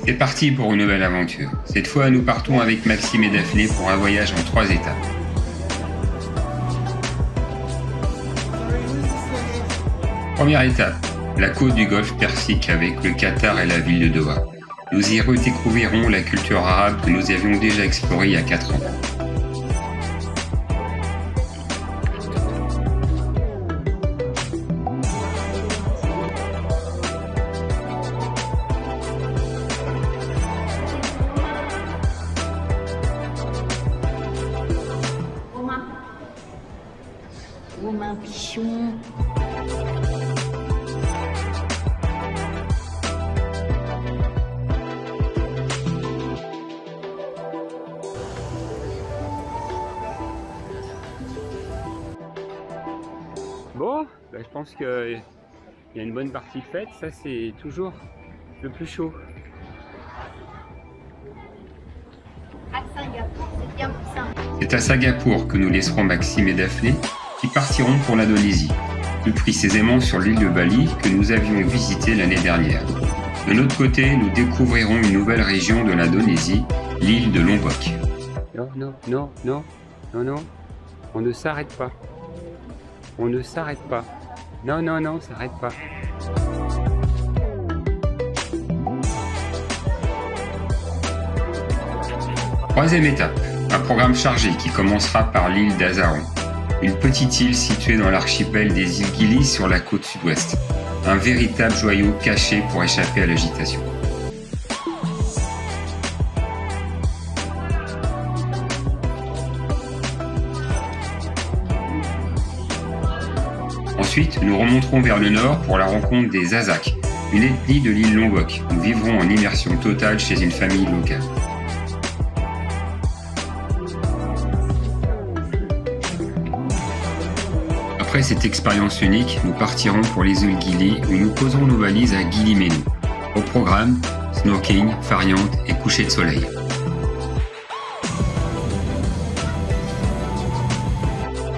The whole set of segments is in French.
C'est parti pour une nouvelle aventure. Cette fois, nous partons avec Maxime et Daphné pour un voyage en 3 étapes. Première étape, la côte du golfe Persique avec le Qatar et la ville de Doha. Nous y redécouvrirons la culture arabe que nous avions déjà explorée il y a 4 ans. Romain Pichon. Bon, je pense qu'il y a une bonne partie de faite. Ça, c'est toujours le plus chaud. À Singapour, c'est bien plus simple. C'est à Singapour que nous laisserons Maxime et Daphné qui partiront pour l'Indonésie, plus précisément sur l'île de Bali que nous avions visitée l'année dernière. De notre côté, nous découvrirons une nouvelle région de l'Indonésie, l'île de Lombok. Non, on ne s'arrête pas. On ne s'arrête pas. Non, s'arrête pas. Troisième étape, un programme chargé qui commencera par l'île d'Azaron, une petite île située dans l'archipel des îles Gili sur la côte sud-ouest. Un véritable joyau caché pour échapper à l'agitation. Ensuite, nous remonterons vers le nord pour la rencontre des Azaks, une ethnie de l'île Lombok. Nous vivrons en immersion totale chez une famille locale. Après cette expérience unique, nous partirons pour les îles Gili où nous poserons nos valises à Gili Menu. Au programme, snorkeling, farniente et coucher de soleil.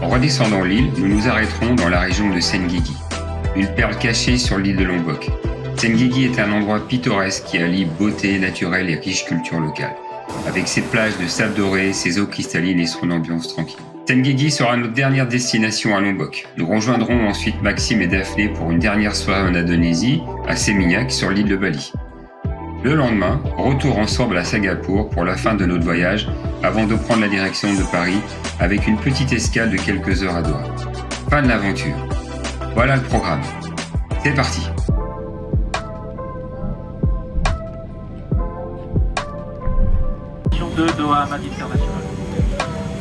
En redescendant l'île, nous nous arrêterons dans la région de Senggigi, une perle cachée sur l'île de Lombok. Senggigi est un endroit pittoresque qui allie beauté naturelle et riche culture locale, avec ses plages de sable doré, ses eaux cristallines et son ambiance tranquille. Senggigi sera notre dernière destination à Lombok. Nous rejoindrons ensuite Maxime et Daphné pour une dernière soirée en Indonésie, à Seminyak sur l'île de Bali. Le lendemain, retour ensemble à Singapour pour la fin de notre voyage, avant de prendre la direction de Paris avec une petite escale de quelques heures à Doha. Fin de l'aventure. Voilà le programme. C'est parti. De Doha Hamad International.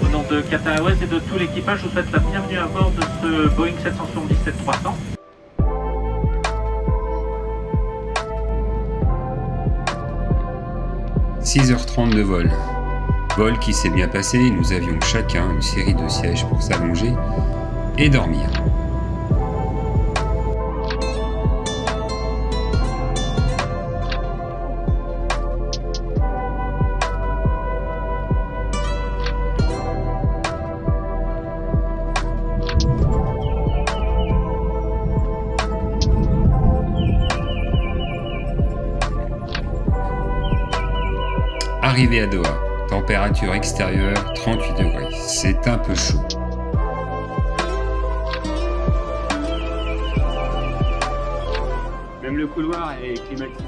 Au nom de Qatar Airways et de tout l'équipage, je vous souhaite la bienvenue à bord de ce Boeing 777-300. « 6h30 de vol. Vol qui s'est bien passé, nous avions chacun une série de sièges pour s'allonger et dormir. Arrivé à Doha, température extérieure 38 degrés, c'est un peu chaud. Même le couloir est climatisé.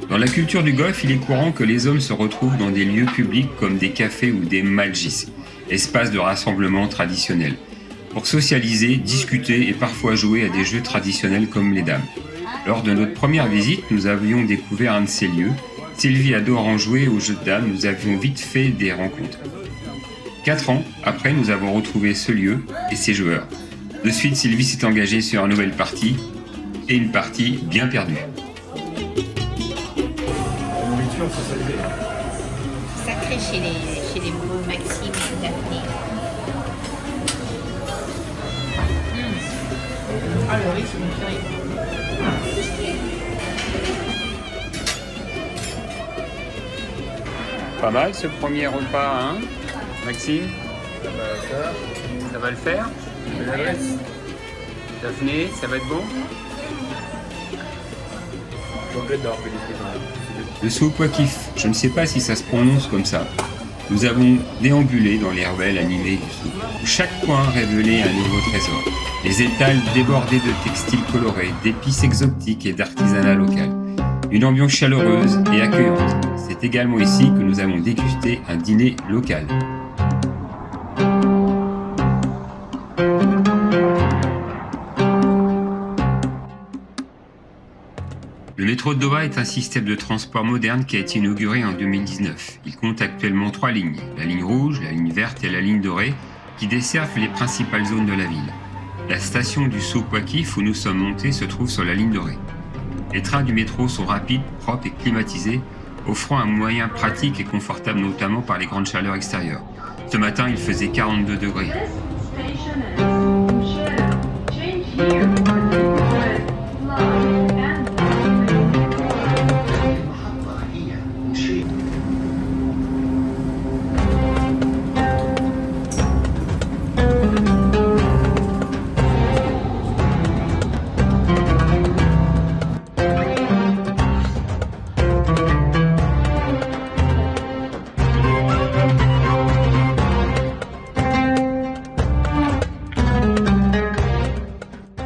Dans la culture du golf, il est courant que les hommes se retrouvent dans des lieux publics comme des cafés ou des maljis, espaces de rassemblement traditionnels, pour socialiser, discuter et parfois jouer à des jeux traditionnels comme les dames. Lors de notre première visite, nous avions découvert un de ces lieux. Sylvie adorant jouer aux jeux de dames, nous avions vite fait des rencontres. 4 ans après, nous avons retrouvé ce lieu et ses joueurs. De suite, Sylvie s'est engagée sur une nouvelle partie, et une partie bien perdue. La nourriture, faut saluer. Sacré chez les beaux Maxime et Daphné. Ah, le riz, c'est une purée. Pas mal ce premier repas, hein, Maxime? Ça va le faire? Daphné, ça va être bon? Je regrette d'avoir fait des frites. Le Sopoakif, je ne sais pas si ça se prononce comme ça. Nous avons déambulé dans les ruelles animées du souk, où chaque coin révélait un nouveau trésor. Les étals débordés de textiles colorés, d'épices exotiques et d'artisanat local. Une ambiance chaleureuse et accueillante. C'est également ici que nous avons dégusté un dîner local. Le métro de Doha est un système de transport moderne qui a été inauguré en 2019. Il compte actuellement 3 lignes, la ligne rouge, la ligne verte et la ligne dorée, qui desservent les principales zones de la ville. La station du Sopoakif où nous sommes montés se trouve sur la ligne dorée. Les trains du métro sont rapides, propres et climatisés, offrant un moyen pratique et confortable notamment par les grandes chaleurs extérieures. Ce matin, il faisait 42 degrés.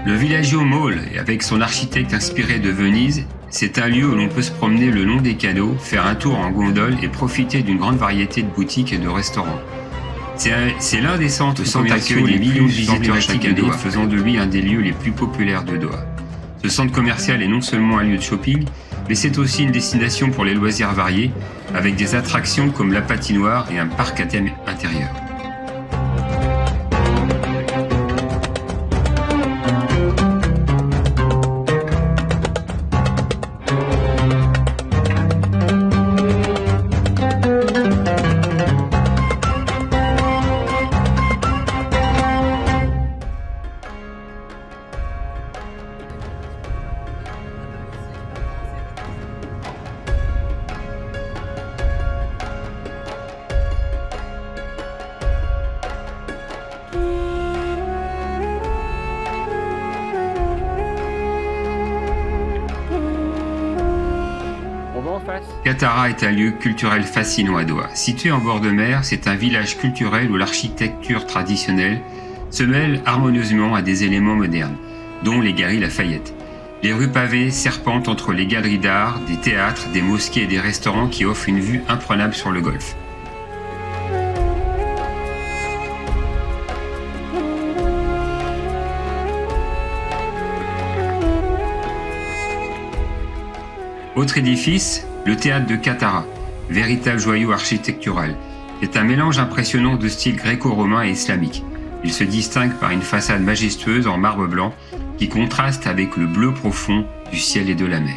Le Villaggio Mall, avec son architecte inspiré de Venise, c'est un lieu où l'on peut se promener le long des canaux, faire un tour en gondole et profiter d'une grande variété de boutiques et de restaurants. C'est l'un des centres commerciaux les millions de visiteurs chaque année, faisant de lui un des lieux les plus populaires de Doha. Ce centre commercial est non seulement un lieu de shopping, mais c'est aussi une destination pour les loisirs variés, avec des attractions comme la patinoire et un parc à thème intérieur. Katara est un lieu culturel fascinant à Doha. Situé en bord de mer, c'est un village culturel où l'architecture traditionnelle se mêle harmonieusement à des éléments modernes, dont les galeries Lafayette. Les rues pavées serpentent entre les galeries d'art, des théâtres, des mosquées et des restaurants qui offrent une vue imprenable sur le golfe. Autre édifice, le théâtre de Katara, véritable joyau architectural. C'est un mélange impressionnant de styles gréco-romain et islamique. Il se distingue par une façade majestueuse en marbre blanc qui contraste avec le bleu profond du ciel et de la mer.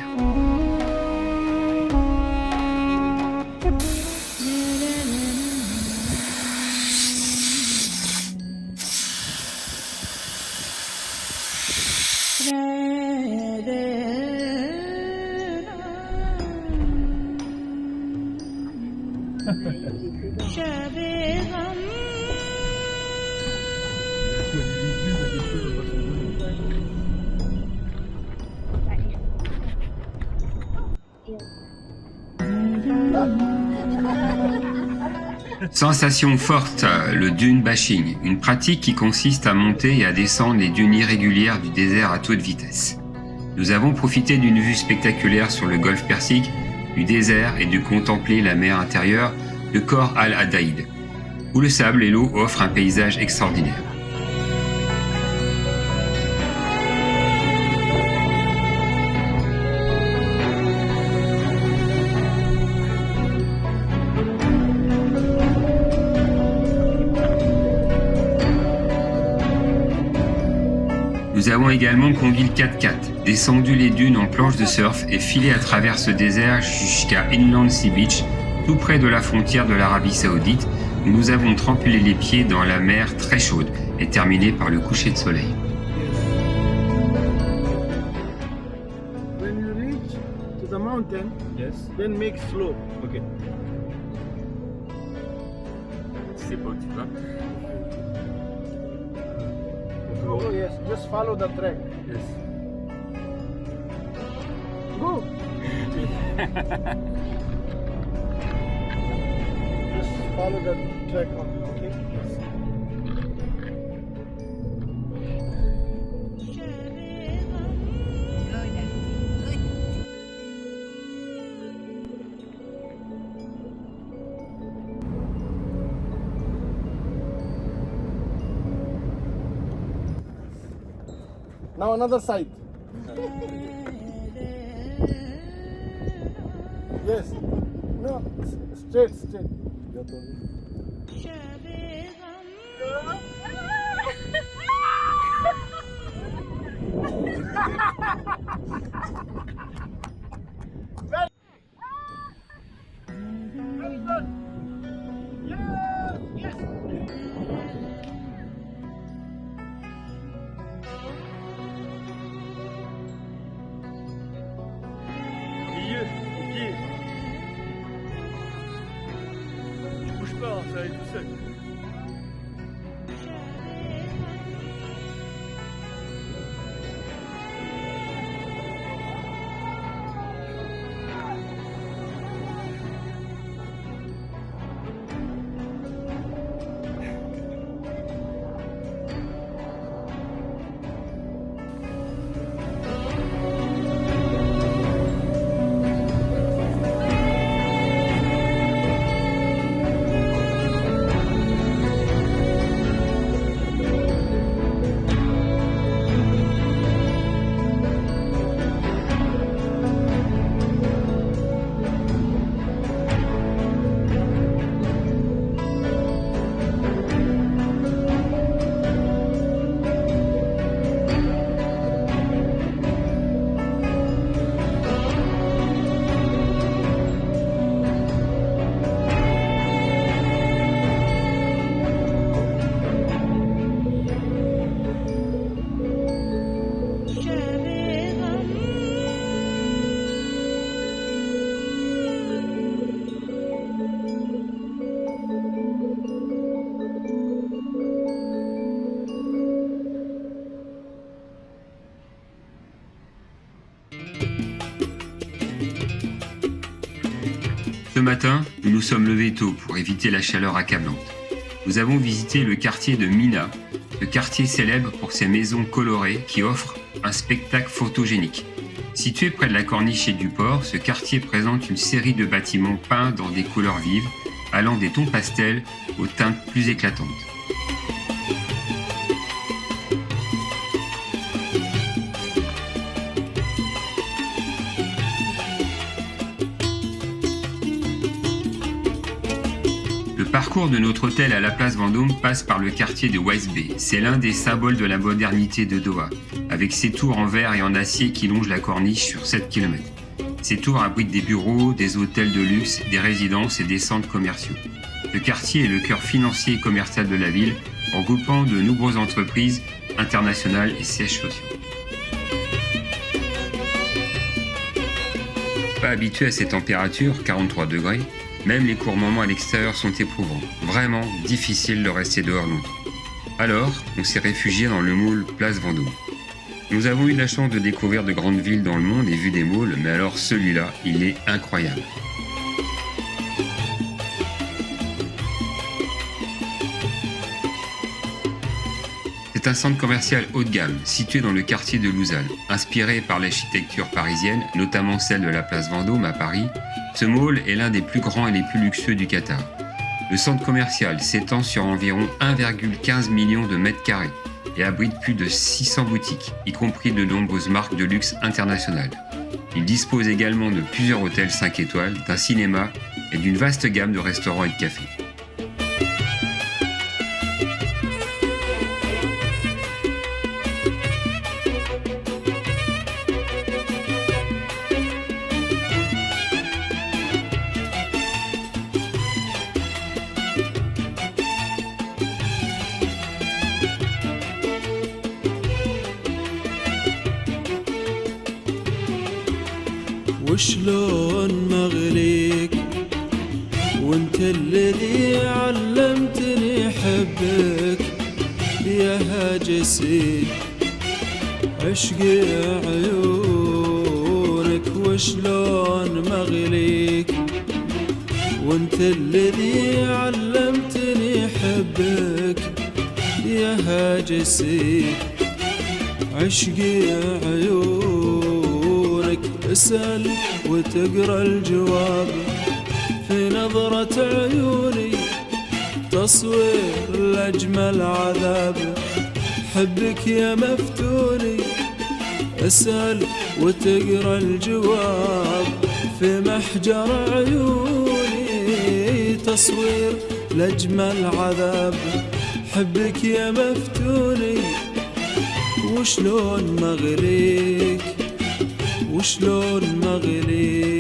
Sensation forte, le dune bashing, une pratique qui consiste à monter et à descendre les dunes irrégulières du désert à toute vitesse. Nous avons profité d'une vue spectaculaire sur le golfe Persique, du désert et de contempler la mer intérieure de Khor al-Adaïd, où le sable et l'eau offrent un paysage extraordinaire. Nous avons également conduit le 4x4, descendu les dunes en planche de surf et filé à travers ce désert jusqu'à Inland Sea Beach, tout près de la frontière de l'Arabie Saoudite, où nous avons trempé les pieds dans la mer très chaude et terminé par le coucher de soleil. When you reach to the mountain, Yes. then make slow. Ok. C'est pas où tu vas. Oh yes, just follow the track. Yes. Go. Just follow the track only, okay? Now another side. Yes. No, straight, straight. Very good. Yes, yes. Milieu, au pied. Tu bouges pas, ça va aller tout seul. Ce matin, nous nous sommes levés tôt pour éviter la chaleur accablante. Nous avons visité le quartier de Mina, ce quartier célèbre pour ses maisons colorées qui offrent un spectacle photogénique. Situé près de la corniche et du port, ce quartier présente une série de bâtiments peints dans des couleurs vives, allant des tons pastels aux teintes plus éclatantes. Le parcours de notre hôtel à la place Vendôme passe par le quartier de West Bay. C'est l'un des symboles de la modernité de Doha, avec ses tours en verre et en acier qui longent la corniche sur 7 km. Ces tours abritent des bureaux, des hôtels de luxe, des résidences et des centres commerciaux. Le quartier est le cœur financier et commercial de la ville, regroupant de nombreuses entreprises internationales et sièges sociaux. Pas habitué à ces températures, 43 degrés, même les courts moments à l'extérieur sont éprouvants. Vraiment difficile de rester dehors longtemps. Alors, on s'est réfugié dans le mall Place Vendôme. Nous avons eu la chance de découvrir de grandes villes dans le monde et vu des malls, mais alors celui-là, il est incroyable. C'est un centre commercial haut de gamme, situé dans le quartier de Louzal. Inspiré par l'architecture parisienne, notamment celle de la place Vendôme à Paris, ce mall est l'un des plus grands et les plus luxueux du Qatar. Le centre commercial s'étend sur environ 1,15 million de mètres carrés et abrite plus de 600 boutiques, y compris de nombreuses marques de luxe internationales. Il dispose également de plusieurs hôtels 5 étoiles, d'un cinéma et d'une vaste gamme de restaurants et de cafés. وشلون مغليك، وانت الذي علمتني حبك يا هاجسي عشق عيونك. وشلون مغليك، وانت الذي علمتني حبك يا هاجسي عشق عيونك. اسأل وتقرأ الجواب في نظرة عيوني، تصوير لأجمل عذاب حبك يا مفتوني. اسأل وتقرأ الجواب في محجر عيوني، تصوير لأجمل عذاب حبك يا مفتوني. وشلون مغليك، وشلون مغليك.